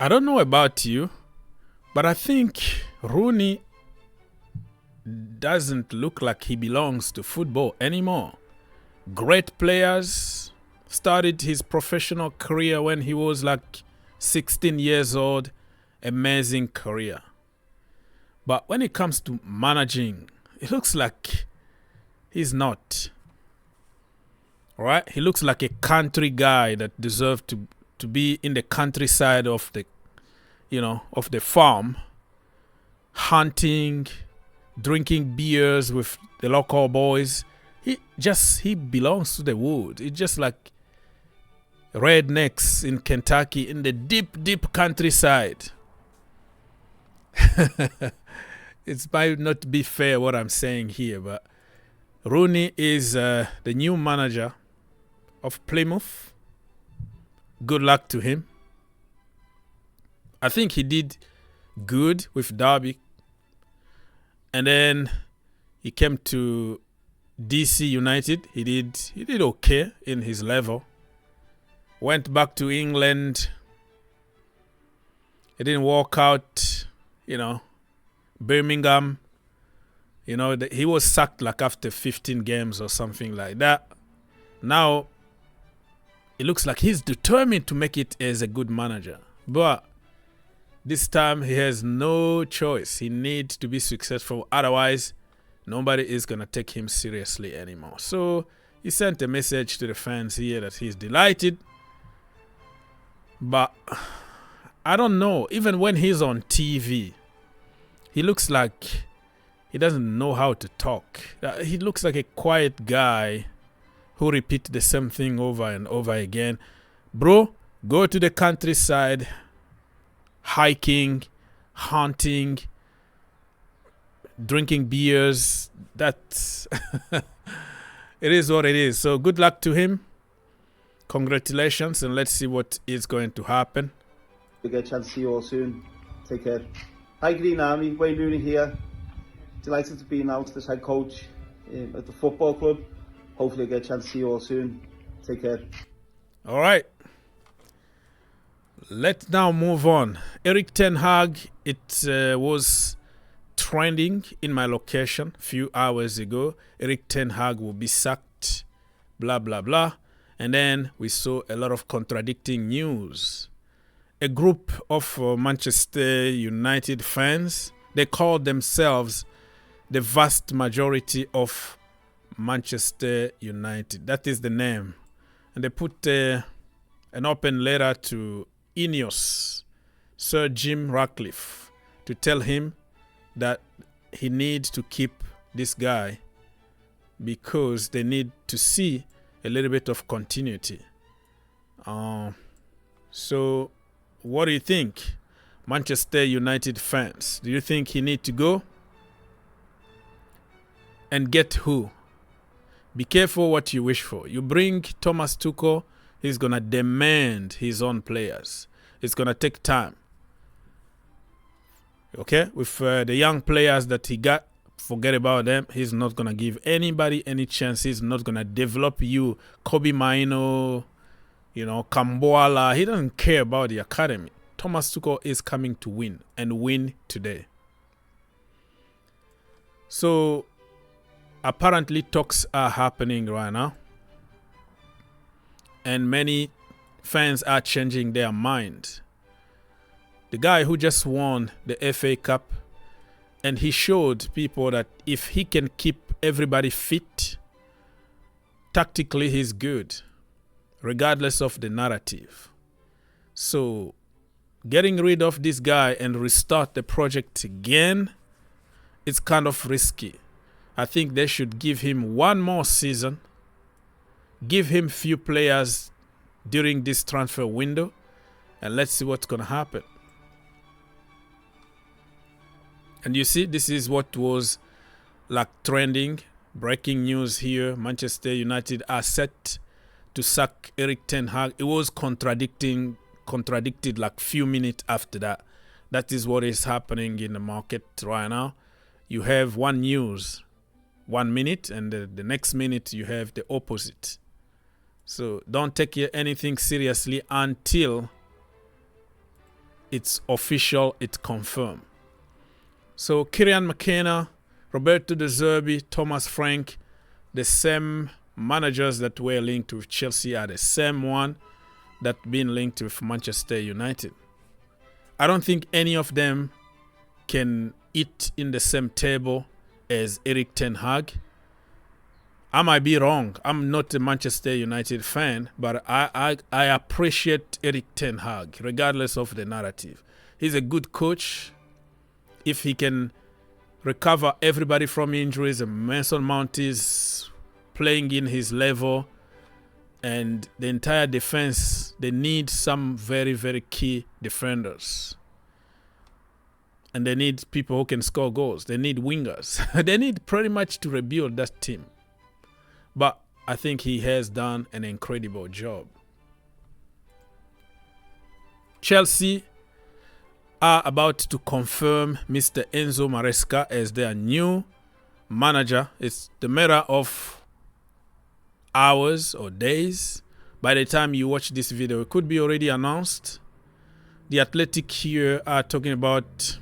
I don't know about you, but I think Rooney doesn't look like he belongs to football anymore. Great players, started his professional career when he was like 16 years old. Amazing career. But when it comes to managing, it looks like he's not. Right? He looks like a country guy that deserves to be in the countryside of the, of the farm, hunting, drinking beers with the local boys. He belongs to the wood. It's just like rednecks in Kentucky in the deep, deep countryside. It might not be fair what I'm saying here, but Rooney is the new manager of Plymouth. Good luck to him. I think he did good with Derby. And then he came to DC United. He did okay in his level. Went back to England. It didn't work out, Birmingham. He was sacked like after 15 games or something like that. Now, it looks like he's determined to make it as a good manager. But this time, he has no choice. He needs to be successful. Otherwise, nobody is going to take him seriously anymore. So, he sent a message to the fans here that he's delighted. But I don't know. Even when he's on TV, he looks like he doesn't know how to talk. He looks like a quiet guy who repeats the same thing over and over again. Bro, go to the countryside, hiking, hunting, drinking beers. That's it is what it is. So good luck to him. Congratulations, and let's see what is going to happen. We'll get a chance to see you all soon. Take care. Hi Green Army, Wayne Rooney here. Delighted to be announced as head coach at the football club. Hopefully I'll get a chance to see you all soon. Take care. All right. Let's now move on. Erik Ten Hag, it was trending in my location a few hours ago. Erik Ten Hag will be sacked, blah, blah, blah. And then we saw a lot of contradicting news. A group of Manchester United fans, they called themselves the vast majority of Manchester United. That is the name. And they put an open letter to Ineos, Sir Jim Ratcliffe, to tell him that he needs to keep this guy because they need to see a little bit of continuity. So what do you think, Manchester United fans? Do you think he needs to go? And get who? Be careful what you wish for. You bring Thomas Tuchel, he's going to demand his own players. It's going to take time. Okay? With the young players that he got, forget about them. He's not going to give anybody any chance. He's not going to develop you. Kobe Maino, Kamboala. He doesn't care about the academy. Thomas Tuchel is coming to win and win today. So, apparently talks are happening right now. And many fans are changing their mind. The guy who just won the FA Cup, and he showed people that if he can keep everybody fit, tactically he's good, regardless of the narrative. So, getting rid of this guy and restart the project again, it's kind of risky. I think they should give him one more season, give him few players during this transfer window, and let's see what's going to happen. And you see, this is what was like trending. Breaking news here. Manchester United are set to sack Erik Ten Hag. It was contradicted like few minutes after that. That is what is happening in the market right now. You have one news 1 minute, and the next minute you have the opposite. So don't take anything seriously until it's official, it's confirmed. So Kieran McKenna, Roberto De Zerbi, Thomas Frank, the same managers that were linked with Chelsea are the same one that been linked with Manchester United. I don't think any of them can eat in the same table as Erik Ten Hag. I might be wrong. I'm not a Manchester United fan, but I appreciate Erik Ten Hag, regardless of the narrative. He's a good coach. If he can recover everybody from injuries, and Mason Mount is playing in his level, and the entire defense, they need some very, very key defenders. And they need people who can score goals. They need wingers. They need pretty much to rebuild that team. But I think he has done an incredible job. Chelsea are about to confirm Mr. Enzo Maresca as their new manager. It's the matter of hours or days. By the time you watch this video, it could be already announced. The Athletic here are talking about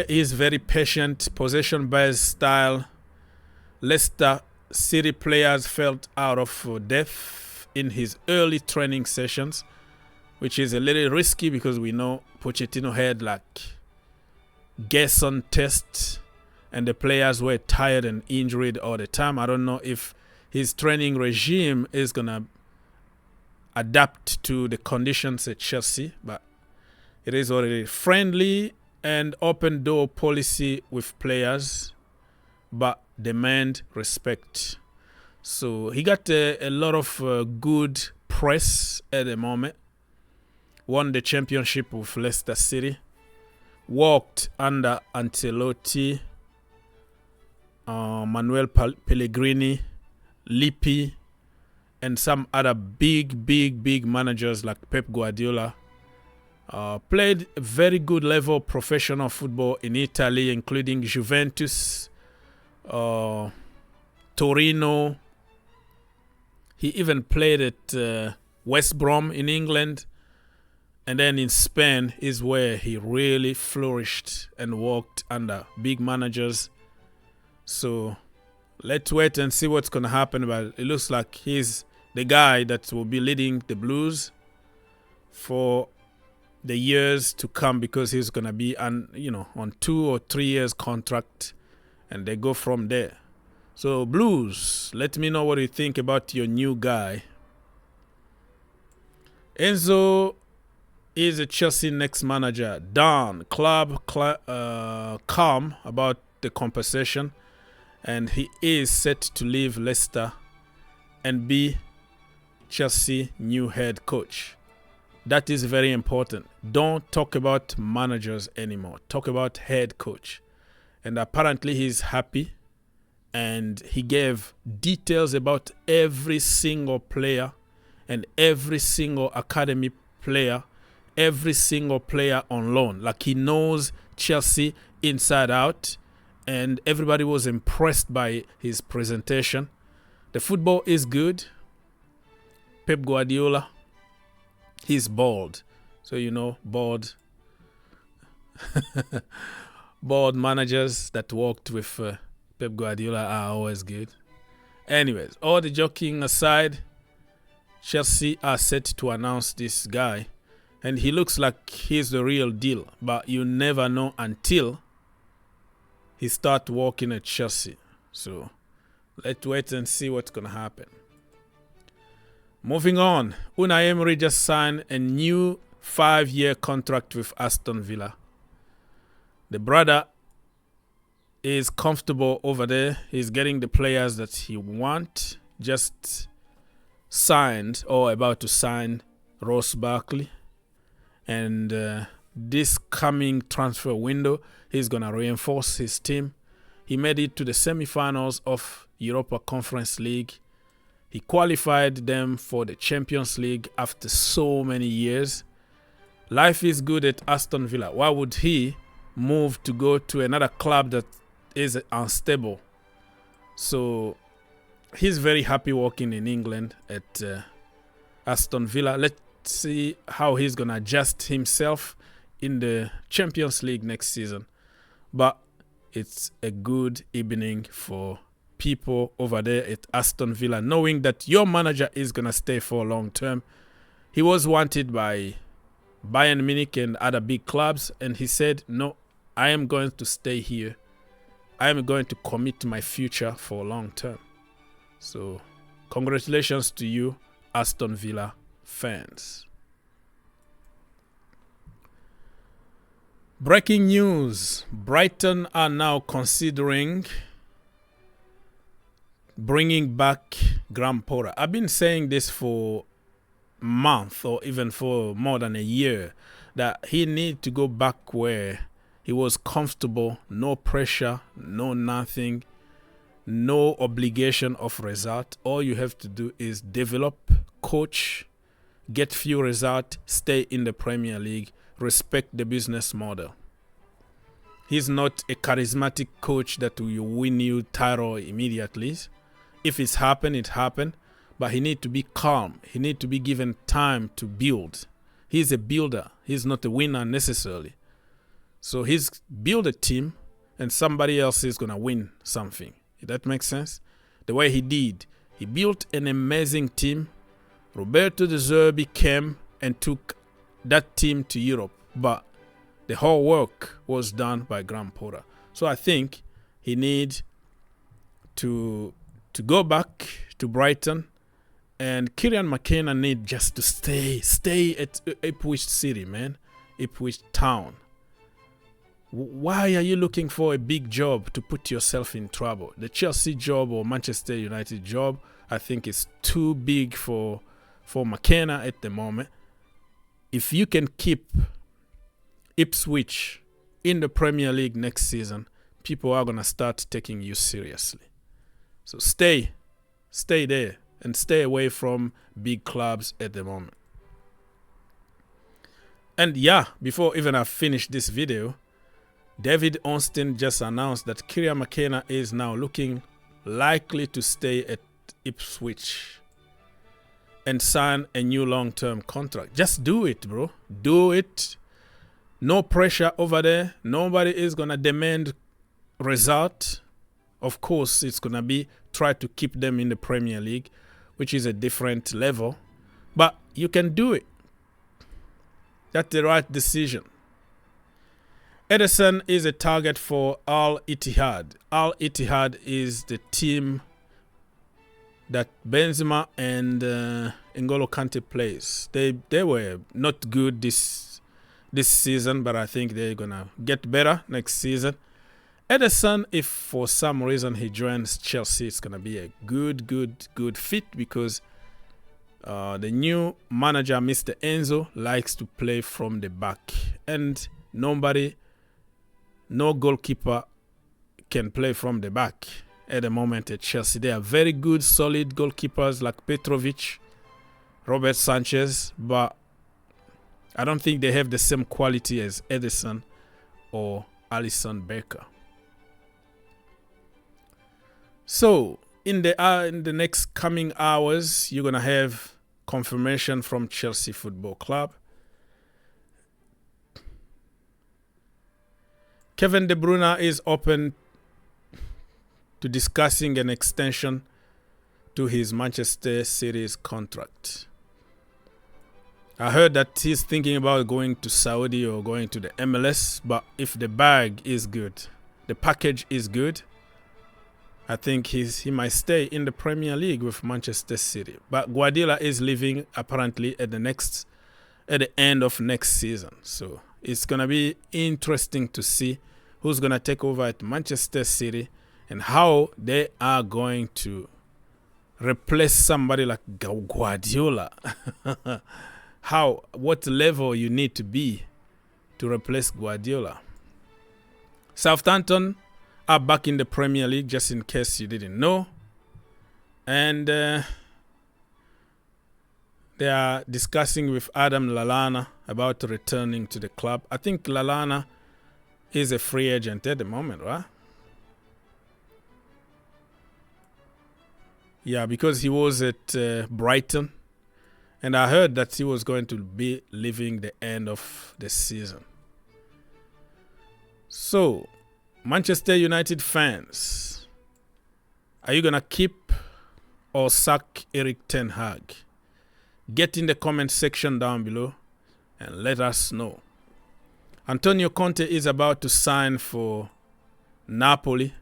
his very patient, possession-based style. Leicester City players felt out of depth in his early training sessions, which is a little risky because we know Pochettino had like Gerson tests and the players were tired and injured all the time. I don't know if his training regime is going to adapt to the conditions at Chelsea, but it is already friendly and open door policy with players, but demand respect. So he got a lot of good press at the moment. Won the championship with Leicester City. Worked under Ancelotti, Manuel Pellegrini, Lippi, and some other big managers like Pep Guardiola. Played a very good level of professional football in Italy, including Juventus, Torino. He even played at West Brom in England. And then in Spain is where he really flourished and worked under big managers. So let's wait and see what's going to happen. But it looks like he's the guy that will be leading the Blues for the years to come, because he's going to be on 2 or 3 years contract, and they go from there. So Blues, let me know what you think about your new guy. Enzo is a Chelsea next manager. Calm about the compensation, and he is set to leave Leicester and be Chelsea new head coach. That is very important. Don't talk about managers anymore. Talk about head coach. And apparently he's happy, and he gave details about every single player and every single academy player, every single player on loan. Like, he knows Chelsea inside out, and everybody was impressed by his presentation. The football is good. Pep Guardiola, he's bald. So, bald bald managers that worked with Pep Guardiola are always good. Anyways, all the joking aside, Chelsea are set to announce this guy. And he looks like he's the real deal. But you never know until he starts working at Chelsea. So let's wait and see what's going to happen. Moving on. Unai Emery just signed a new 5-year contract with Aston Villa. The brother is comfortable over there. He's getting the players that he wants. Just signed or about to sign Ross Barkley. And this coming transfer window, he's going to reinforce his team. He made it to the semifinals of Europa Conference League. He qualified them for the Champions League after so many years. Life is good at Aston Villa. Why would he move to go to another club that is unstable? So he's very happy working in England at Aston Villa. see how he's going to adjust himself in the Champions League next season. But it's a good evening for people over there at Aston Villa, knowing that your manager is going to stay for long term. He was wanted by Bayern Munich and other big clubs, and he said, no, I am going to stay here. I am going to commit to my future for long term. So congratulations to you, Aston Villa fans. Breaking news. Brighton are now considering bringing back Graham Potter. I've been saying this for a month or even for more than a year, that he needs to go back where he was comfortable, no pressure, no nothing, no obligation of result. All you have to do is develop, coach, get few results, stay in the Premier League, respect the business model. He's not a charismatic coach that will win you title immediately. If it's happened, it happened. But he needs to be calm. He needs to be given time to build. He's a builder. He's not a winner necessarily. So he's build a team and somebody else is going to win something. If that makes sense? The way he did. He built an amazing team. Roberto De Zerbi came and took that team to Europe. But the whole work was done by Graham Potter. So I think he needs to go back to Brighton. And Kieran McKenna need just to stay at Ipswich City, man. Ipswich Town. Why are you looking for a big job to put yourself in trouble? The Chelsea job or Manchester United job, I think is too big for McKenna at the moment. If you can keep Ipswich in the Premier League next season, people are going to start taking you seriously. So stay there and stay away from big clubs at the moment. And yeah, before even I finish this video, David Ornstein just announced that Kieran McKenna is now looking likely to stay at Ipswich and sign a new long-term contract. Just do it, bro. Do it. No pressure over there. Nobody is going to demand result. Of course, it's going to be try to keep them in the Premier League, which is a different level. But you can do it. That's the right decision. Ederson is a target for Al Ittihad. Al Ittihad is the team that Benzema and N'Golo Kante plays. They were not good this season, but I think they're gonna get better next season. Ederson, if for some reason he joins Chelsea, it's gonna be a good fit because the new manager, Mr. Enzo, likes to play from the back, and no goalkeeper can play from the back at the moment at Chelsea. They are very good, solid goalkeepers like Petrovic, Robert Sanchez, but I don't think they have the same quality as Ederson or Alisson Becker. So in the next coming hours, you're gonna have confirmation from Chelsea Football Club. Kevin De Bruyne is open to discussing an extension to his Manchester City's contract. I heard that he's thinking about going to Saudi or going to the MLS, but if the bag is good, the package is good, I think he might stay in the Premier League with Manchester City. But Guardiola is leaving apparently at the end of next season. So it's going to be interesting to see who's going to take over at Manchester City and how they are going to replace somebody like Guardiola. What level you need to be to replace Guardiola. Southampton are back in the Premier League, just in case you didn't know. And they are discussing with Adam Lallana about returning to the club. I think Lallana is a free agent at the moment, right? Yeah, because he was at Brighton And I heard that he was going to be leaving the end of the season. So, Manchester United fans, are you going to keep or sack Erik Ten Hag? Get in the comment section down below and let us know. Antonio Conte is about to sign for Napoli.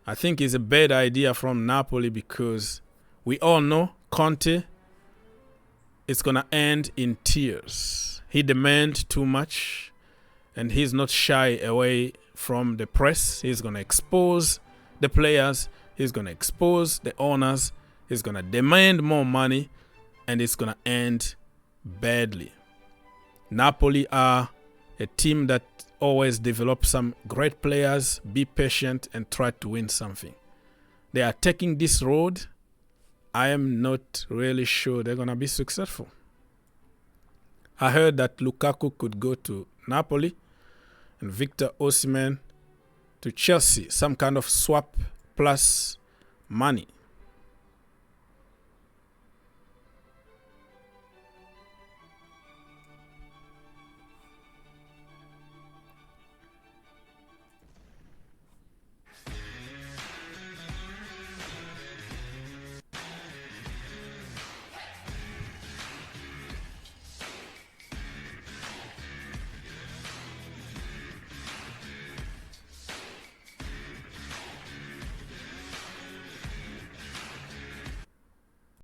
I think it's a bad idea from Napoli because we all know Conte is going to end in tears. He demands too much and he's not shy away from the press. He's going to expose the players. He's going to expose the owners. He's going to demand more money and it's going to end badly. Napoli are a team that always develops some great players, be patient and try to win something. They are taking this road. I am not really sure they're going to be successful. I heard that Lukaku could go to Napoli and Victor Osimhen to Chelsea, some kind of swap plus money.